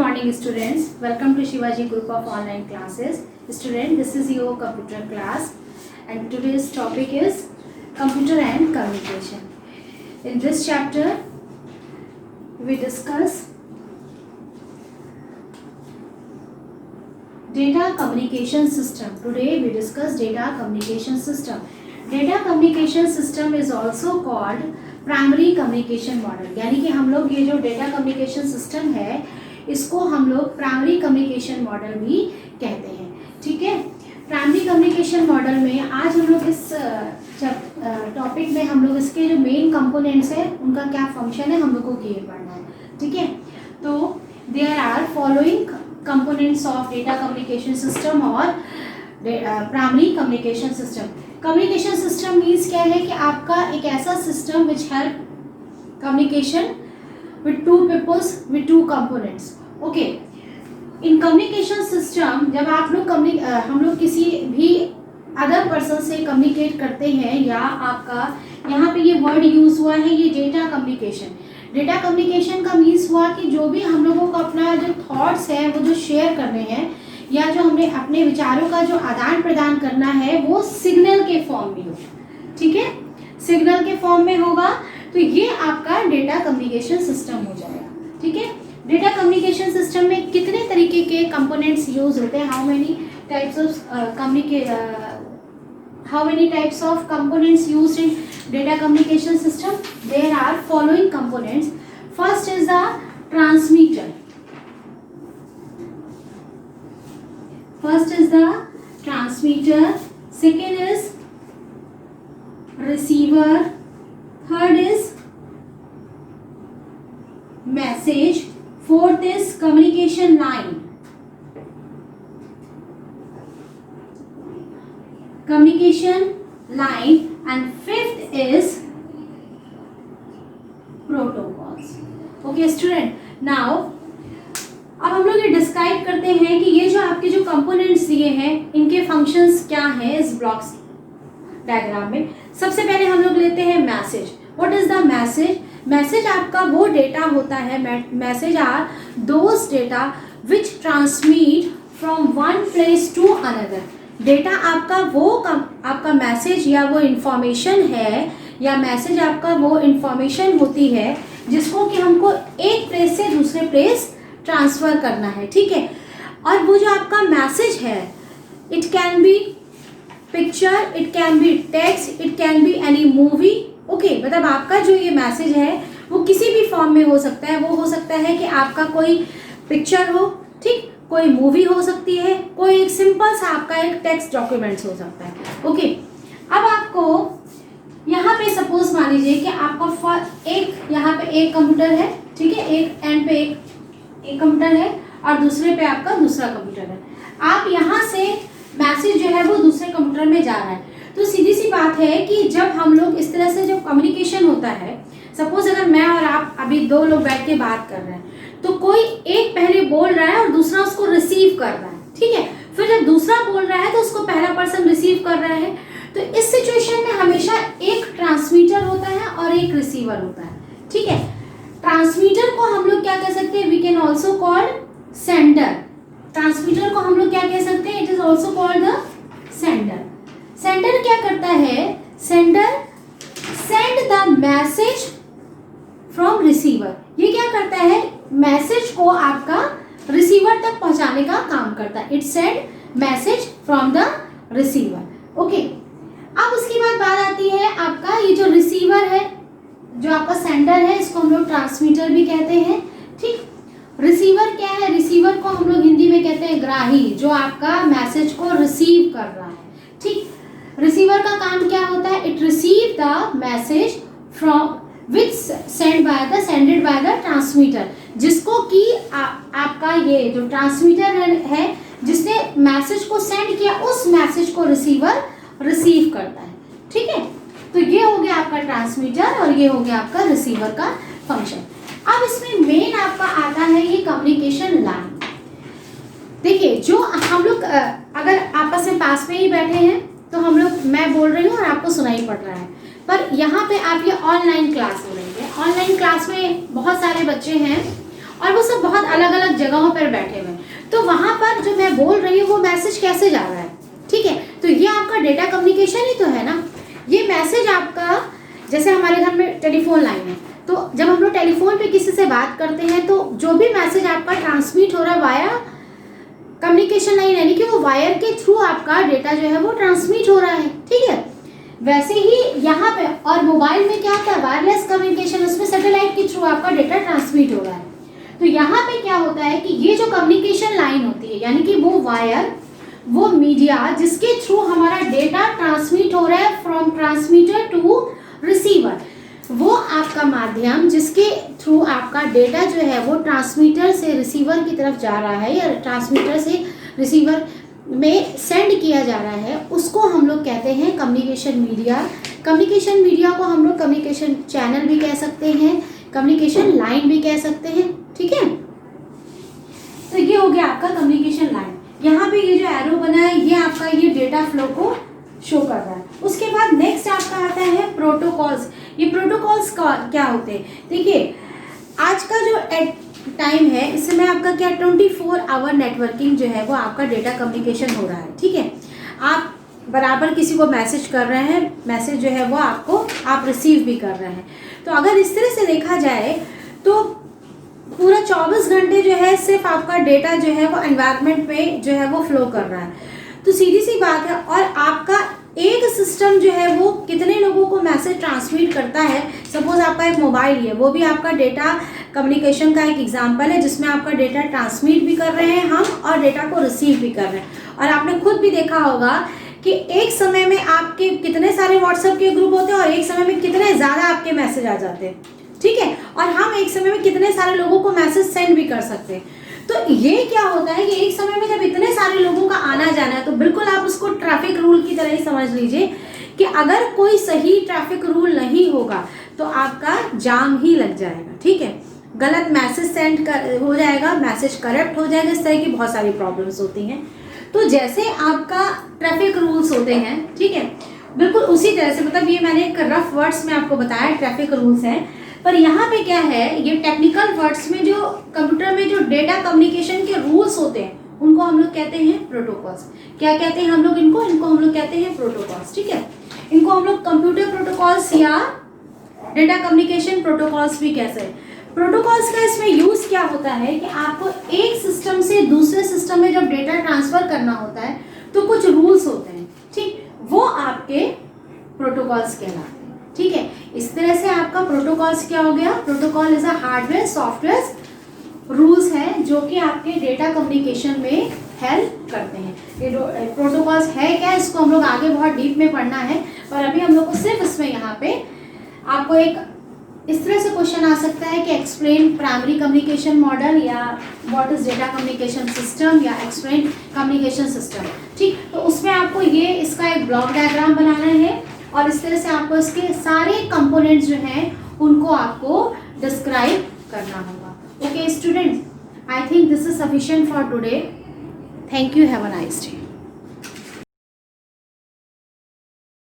morning students, welcome to Shivaji group of online classes. Student, this is your computer class and today's topic is computer and communication. In this chapter we discuss data communication system. Today we discuss data communication system. Data communication system is also called primary communication model, यानी कि हम लोग ये जो data communication system है इसको हम लोग प्राइमरी कम्युनिकेशन मॉडल भी कहते हैं। ठीक है, प्राइमरी कम्युनिकेशन मॉडल में आज हम लोग इस टॉपिक में हम लोग इसके जो मेन कंपोनेंट्स है उनका क्या फंक्शन है हम लोग को क्लियर पढ़ना है। ठीक है, तो there are following components of data communication system और primary communication system. Communication system means क्या है कि आपका एक ऐसा system which help communication with two peoples with two components. Okay, in communication system जब आप लोग हम लोग किसी भी अदर पर्सन से कम्युनिकेट करते हैं या आपका यहाँ पे ये वर्ड यूज हुआ है ये डेटा कम्युनिकेशन। डेटा कम्युनिकेशन का मीन्स हुआ कि जो भी हम लोगों को अपना जो थॉट्स है वो जो शेयर करने हैं या जो हमने अपने विचारों का जो आदान प्रदान करना है वो सिग्नल के फॉर्म में हो। ठीक है, सिग्नल के फॉर्म में होगा तो ये आपका डेटा कम्युनिकेशन सिस्टम हो जाएगा। ठीक है, डेटा कम्युनिकेशन सिस्टम में कितने तरीके के कंपोनेंट्स यूज होते हैं, how many types of components used in data communication system? There are following components. First is the transmitter. First is the transmitter, second is receiver, third is message, fourth is communication line. And fifth is protocols. Okay student, now अब हम लोग ये describe करते हैं कि ये जो आपके जो कंपोनेंट्स दिए हैं इनके फंक्शंस क्या हैं इस ब्लॉक्स डायग्राम में। सबसे पहले हम लोग लेते हैं message. What is the message? Message आपका वो डेटा होता है, message are those data which transmit from one place to another. Data आपका वो आपका मैसेज या वो इंफॉर्मेशन है या मैसेज आपका वो इंफॉर्मेशन होती है जिसको कि हमको एक प्लेस से दूसरे प्लेस ट्रांसफर करना है। ठीक है, और वो जो आपका मैसेज है it can be picture, it can be text, it can be any movie. Okay, मतलब आपका जो ये मैसेज है वो किसी भी फॉर्म में हो सकता है। वो हो सकता है कि आपका कोई पिक्चर हो, ठीक, कोई मूवी हो सकती है, कोई एक सिंपल सा आपका एक टेक्स्ट डॉक्यूमेंट्स हो सकता है। ओके, अब आपको यहाँ पे सपोज मान लीजिए कि आपका यहाँ पे एक कंप्यूटर है, ठीक है, एक एंड पे एक कंप्यूटर है और दूसरे पे आपका दूसरा कंप्यूटर है। आप यहाँ से मैसेज जो है वो दूसरे कंप्यूटर में जा रहा है, तो सीधी सी बात है कि जब हम लोग इस तरह से जो कम्युनिकेशन होता है, सपोज अगर मैं और आप अभी दो लोग बैठ के बात कर रहे हैं तो कोई एक पहले बोल रहा है और दूसरा उसको रिसीव कर रहा है। ठीक है, फिर जब दूसरा बोल रहा है तो उसको पहला पर्सन रिसीव कर रहा है। तो इस सिचुएशन में हमेशा एक ट्रांसमीटर होता है और एक रिसीवर होता है। ठीक है, ट्रांसमीटर को हम लोग क्या कह सकते हैं? We can also called sender. Transmitter को हम लोग क्या कह सकते हैं? It is also called the sender. Sender क्या करता है? Sender send the message from receiver. ये क्या करता है? मैसेज को आपका रिसीवर तक पहुंचाने का काम करता है। It send message from the receiver. Okay, अब उसके बाद बात आती है आपका ये जो रिसीवर है, जो आपका सेंडर है, इसको हम लोग ट्रांसमीटर भी कहते हैं। ठीक, रिसीवर क्या है? रिसीवर को हम लोग हिंदी में कहते हैं ग्राही, जो आपका मैसेज को रिसीव कर रहा है। ठीक, रिसीवर का काम क्या होता है? It receive the message from which सेंडेड by the transmitter, जिसको कि आपका ये जो ट्रांसमीटर है जिसने मैसेज को सेंड किया उस मैसेज को रिसीवर रिसीव करता है। ठीक है, तो ये हो गया आपका ट्रांसमीटर और ये हो गया आपका रिसीवर का फंक्शन। अब इसमें मेन आपका आता है ये कम्युनिकेशन लाइन। देखिए, जो हम लोग अगर आपस में पास में ही बैठे हैं तो हम लोग, मैं बोल रही हूँ और आपको सुनाई पड़ रहा है, पर यहाँ पे आप ये ऑनलाइन क्लास हो रही है। ऑनलाइन क्लास में बहुत सारे बच्चे हैं और वो सब बहुत अलग अलग जगहों पर बैठे हुए हैं। तो वहाँ पर जो मैं बोल रही हूँ वो मैसेज कैसे जा रहा है, ठीक है। तो ये आपका डेटा कम्युनिकेशन ही तो है ना। ये मैसेज आपका, जैसे हमारे घर में टेलीफोन लाइन है, तो जब हम लोग टेलीफोन पे किसी से बात करते हैं तो जो भी मैसेज आपका ट्रांसमिट हो रहा है वाया कम्युनिकेशन लाइन, यानी कि वो वायर के थ्रू आपका डेटा जो है वो ट्रांसमिट हो रहा है, ठीक है। वैसे ही यहाँ पे, और मोबाइल में क्या होता है, वायरलेस कम्युनिकेशन, उसमें सैटेलाइट के थ्रू आपका डेटा ट्रांसमिट हो रहा है। तो यहाँ पे क्या होता है कि ये जो कम्युनिकेशन लाइन होती है, यानी कि वो वायर, वो मीडिया जिसके थ्रू हमारा डेटा ट्रांसमिट हो रहा है फ्रॉम ट्रांसमीटर टू रिसीवर, वो आपका माध्यम जिसके थ्रू आपका डेटा जो है वो ट्रांसमीटर से रिसीवर की तरफ जा रहा है या ट्रांसमीटर से रिसीवर में सेंड किया जा रहा है, उसको हम लोग कहते हैं कम्युनिकेशन मीडिया। कम्युनिकेशन मीडिया को हम लोग कम्युनिकेशन चैनल भी कह सकते हैं, कम्युनिकेशन लाइन भी कह सकते हैं, ठीक है। तो ये हो गया आपका कम्युनिकेशन लाइन। यहाँ पे ये जो एरो बना है ये आपका ये डेटा फ्लो को शो कर रहा है। उसके बाद नेक्स्ट आपका आता है प्रोटोकॉल्स। ये प्रोटोकॉल्स क्या होते हैं, देखिए आज का जो टाइम है इसमें आपका क्या 24 आवर नेटवर्किंग जो है वो आपका डेटा कम्युनिकेशन हो रहा है, ठीक है। आप बराबर किसी को मैसेज कर रहे हैं, मैसेज जो है वो आपको आप रिसीव भी कर रहे हैं। तो अगर इस तरह से देखा जाए तो पूरा 24 घंटे जो है सिर्फ आपका डेटा जो है वो एनवायरनमेंट पे जो है वो फ्लो कर रहा है। तो सीधी सी बात है, और आपका एक सिस्टम जो है वो कितने लोगों को मैसेज ट्रांसमिट करता है। सपोज आपका एक मोबाइल है, वो भी आपका डेटा कम्युनिकेशन का एक एग्जांपल है जिसमें आपका डेटा ट्रांसमिट भी कर रहे हैं हम और डेटा को रिसीव भी कर रहे हैं। और आपने खुद भी देखा होगा कि एक समय में आपके कितने सारे व्हाट्सएप के ग्रुप होते हैं और एक समय में कितने ज़्यादा आपके मैसेज आ जाते हैं, ठीक है। और हम एक समय में कितने सारे लोगों को मैसेज सेंड भी कर सकते हैं। तो ये क्या होता है कि एक समय में जब इतने सारे लोगों का आना जाना है तो बिल्कुल आप उसको ट्रैफिक रूल की तरह ही समझ लीजिए कि अगर कोई सही ट्रैफिक रूल नहीं होगा तो आपका जाम ही लग जाएगा, ठीक है। गलत मैसेज सेंड हो जाएगा, मैसेज करप्ट हो जाएगा, इस तरह की बहुत सारी प्रॉब्लम्स होती हैं। तो जैसे आपका ट्रैफिक रूल्स होते हैं, ठीक है, बिल्कुल उसी तरह से, मतलब ये मैंने एक रफ वर्ड्स में आपको बताया ट्रैफिक रूल्स हैं, पर यहाँ पे क्या है, ये टेक्निकल वर्ड्स में जो कंप्यूटर में जो डेटा कम्युनिकेशन के रूल्स होते हैं उनको हम लोग कहते हैं प्रोटोकॉल्स। क्या कहते हैं हम लोग इनको हम लोग कहते हैं प्रोटोकॉल्स, ठीक है। इनको हम लोग कंप्यूटर प्रोटोकॉल्स या डेटा कम्युनिकेशन प्रोटोकॉल्स भी कहते हैं। प्रोटोकॉल्स का इसमें यूज क्या होता है कि आपको एक सिस्टम से दूसरे सिस्टम में जब डेटा ट्रांसफर करना होता है तो कुछ रूल्स होते हैं, ठीक, वो आपके प्रोटोकॉल्स कहलाते हैं, ठीक है। इस तरह से आपका प्रोटोकॉल्स क्या हो गया, protocol is a hardware software rules है जो कि आपके डेटा कम्युनिकेशन में हेल्प करते हैं। ये प्रोटोकॉल्स है क्या, इसको हम लोग आगे बहुत डीप में पढ़ना है, पर अभी हम लोग को सिर्फ इसमें यहाँ पे आपको एक इस तरह से क्वेश्चन आ सकता है कि एक्सप्लेन प्राइमरी कम्युनिकेशन मॉडल या what is data communication system या एक्सप्लेन कम्युनिकेशन सिस्टम, ठीक। तो उसमें आपको ये इसका एक ब्लॉक डायग्राम बनाना है और इस तरह से आपको इसके सारे कंपोनेंट्स जो हैं उनको आपको डिस्क्राइब करना होगा। Okay students, I think this is sufficient for today. Thank you, have a nice day.